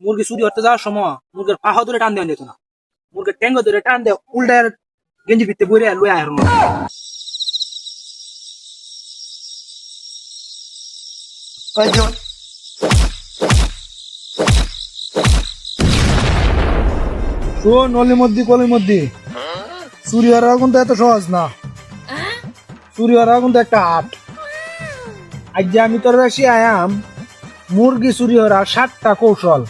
মুরগি চুরি হতে যাওয়ার সময় মুরগির পাহা ধরে টান দেওয়া যেত না, মুরগির ট্যাঙ্গ ধরে টান দেওয়া উল্টার গেঞ্জি ভিত্তে বইরে লয়ে আয় না। শোন অলির মধ্যে কলির মধ্যে চুরি হওয়া কিন্তু এত সহজ না। চুরি হওয়া কিন্তু একটা আর্ট। আজ যে আমি তোর বেশি আয়াম মুরগি চুরি হওয়ার 7টা কৌশল।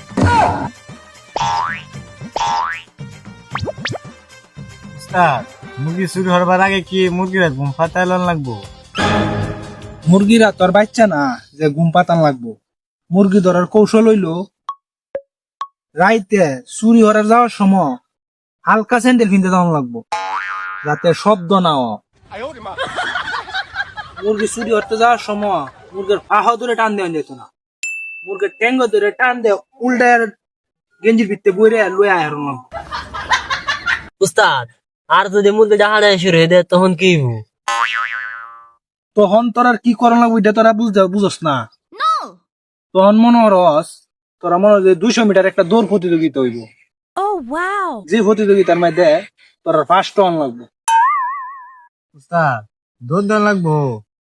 মুরগি চুরি হবার আগে কি মুরগিরা ঘুম ফাটাইল লাগবো? মুরগিরা তোর বাচ্চা না যে ঘুম পাতান লাগবো। মুরগি ধরার কৌশল হইলো রাইতে চুরি হওয়ার যাওয়ার সময় হালকা স্যান্ডেল কিনতে যাওয়া লাগবো, যাতে শব্দ না হয়। মুরগি চুরি হতে যাওয়ার সময় মুরগির পাহা ধরে টান দেওয়া যেত না, মুরগির ট্যাঙ্গ ধরে টান দেওয়া উল্টার গেঞ্জির ভিত্তে বইরে লয়ে আয় না। উস্তাদ, আর যদি মুরগি ডাহাড়ে শুরু হয়ে দেয় তখন কি হইব? তখন তোর আর কি করা লাগবো এটা তোরা বুঝস না। তখন মনে হরস তোরা মনে হয় 200 মিটার একটা দৌড় প্রতিযোগিতা হইব। যে প্রতিযোগিতার মধ্যে তোরা ফার্স্ট রান লাগবে। উস্তাদ, দুধ দেন লাগবো,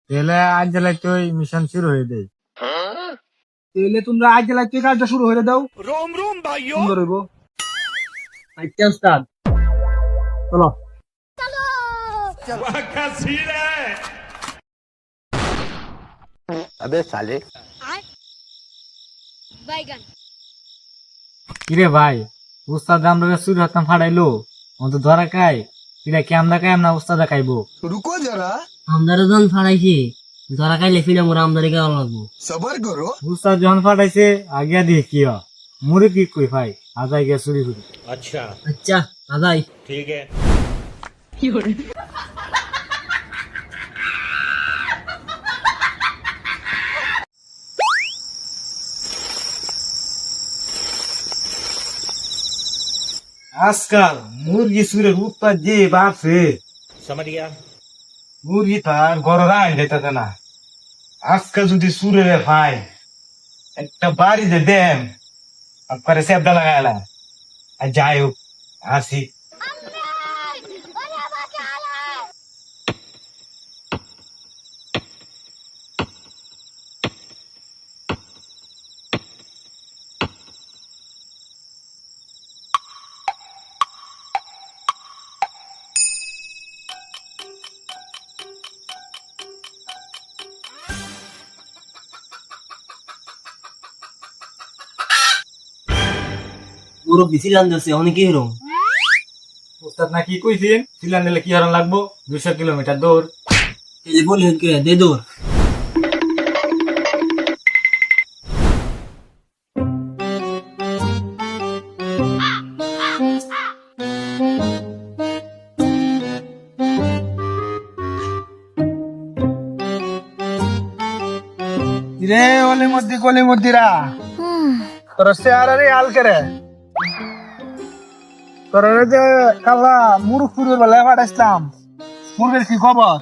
তাহলে আজ জেলায় তো মিশন শুরু হয়ে দেয়। তাহলে তোমরা আজ জেলায় থেকে কাজটা শুরু হয়ে দাও। সুন্দর হইব। আচ্ছা উস্তাদ, চলো। কিরে ভাই, উস্তাদ আমরা চুরি হতাম ফাটাইলো, তো ধরা খাই কিরা কি আমরা খাই না উস্তাদ খাইবো? আমদারে যখন ফাড়াইছে ধরা খাইলে ফিরে মোরা আমদারি গাওয়া লাগবো। উস্তাদ যখন ফাটাইছে আগিয়া দিয়ে কি মুড়ি কি কই ভাই আজাই গিয়া চুরি করি। আচ্ছা আদাই আজকাল মুরগি চুরের উৎপাদ যে বাড়ছে, মুরগি তার ঘর রান যেতে না। আজকাল যদি চুরের ভাই একটা বাড়িতে দেন আপনার সেবটা লাগাইলা আর যাই হোক আসি। পুরো বিছিলাম দিচ্ছে অনেক কি হলো? উস্তাদ না কি কইছেন সিলান দিলে কি হারান লাগবো? 200 কিলোমিটার দৌড়। এই যে বলি কে দে দৌড়। রে অলির মধ্যে কলির মধ্যেরা তোর চেহারারে হাল করে তোরা যে কালা মুরুখ ফুরের বেলায় ফাটাইছিলাম, মুরগের কি খবর?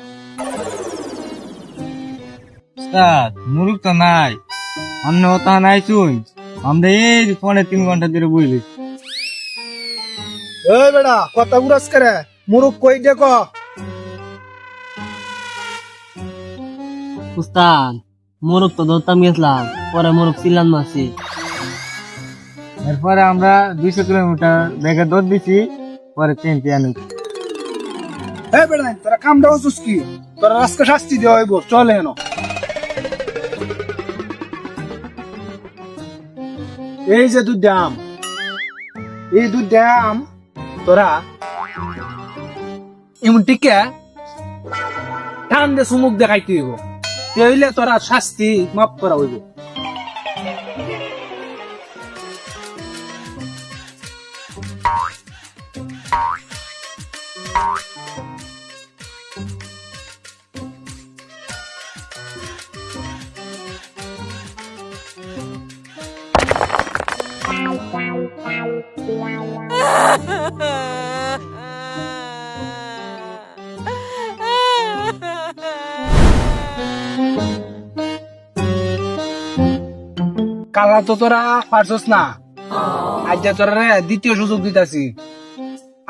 উস্তাদ মুরুখ তো নাই, অন্য তা নাই শুন আমরা এই 3.5 ঘন্টা ধরে বুঝলি। এই বেড়া কথা উড়াস করে মুরুখ কই দেখ। উস্তাদ, মোরগ তো ধরতাম গেছিলাম, পরে মোরগ চিল্লান মারছি। এরপরে আমরা 200 কিলোমিটার বেগে দৌড় দিছি, পরে চিনতে আনি। এই বেড়া তোরা কামটা হচ্ছিস কি? তোরা রাস্তা শাস্তি দেওয়া হইব, চল হেন। এই যে দুধ দাম, এই দুধ দাম তোরা এমন টিকে টান দিয়ে চুমুক দেখাইতে হইব, তাইলে তোরা শাস্তি মাফ করা হইব। কালা তো তোরা পারছস না, আজ যে তোর দ্বিতীয় সুযোগ দিতেছি।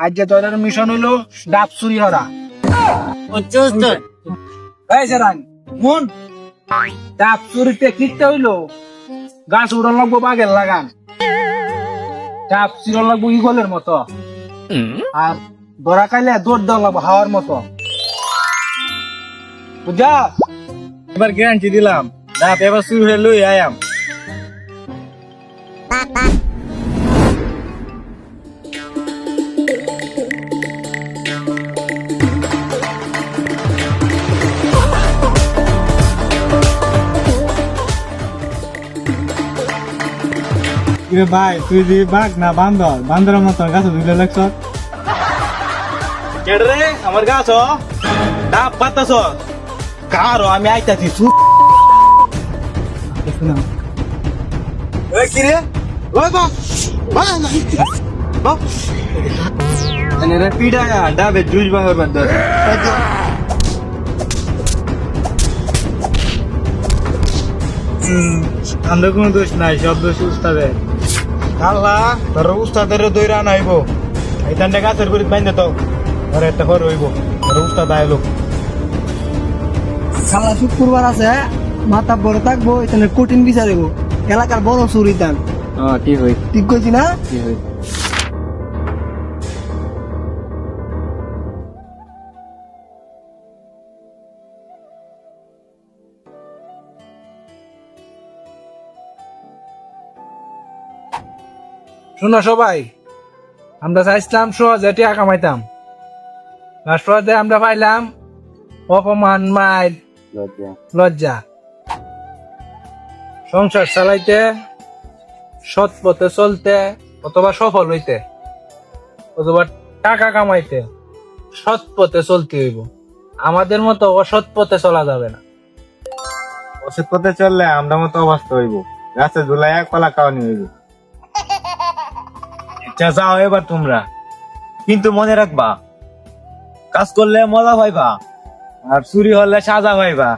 আজ যে তোর মিশন হইলো ডাব চুরি হরা। হচ্ছে উস্তাদ এই সেরান মন ডাব চুরিতে কিনতে হইলো গাছ উড়ান লাগবো বাগের লাগান, ডাব চিরন লাগবো ইগলের মতো, আর ধরা খাইলে দৌড় দেওয়া লাগবো হাওয়ার মতো, বুঝা? এবার গ্যারান্টি দিলাম, ডাব এবার শুরু হয়ে লই আয়াম। ভাই তুই যে বাঘ না বান্দর, বান্দরের মতন গাছ ধুলে লাগছ রে আমার গাছ ডাব পাতাছ কারো আমি আইতাছি কিরে পিডা ডাবে জুস ভাঙার বান্দর আমরা কোনো দোষ নাই, সব দোষ উস্তাদের। আল্লাহ তোর উস্তাদের দৈরা নাইব এই তান্ডে গাছের গুড়ি বাইন্দে তো তোর একটা ঘর হইব, তোর উস্তাদ আইলো। সালা শুক্রবার আছে, মাথা বড় থাকবো, এখানে কঠিন বিচার দেবো, এলাকার বড় চুরি দান। ঠিক হই, ঠিক কইছি না? ঠিক হই। শোনো সবাই, আমরা চাইছিলাম সহজে টাকা কামাইতাম, লাস্ট পর্যায়ে আমরা পাইলাম অপমান, মাইল, লজ্জা। সংসার চালাইতে, সৎ পথে চলতে, অথবা সফল হইতে, অথবা টাকা কামাইতে সৎ পথে চলতে হইব। আমাদের মতো অসৎ পথে চলা যাবে না। ওষুধ পথে চললে আমরা মতো অবস্থা হইব, গাছে ঝুলাই এক কলা খাওয়ানি হইব। আচ্ছা যাও এবার তোমরা, কিন্তু মনে রাখবা কাজ করলে মজা পাইবা, আর চুরি হলে সাজা পাইবা।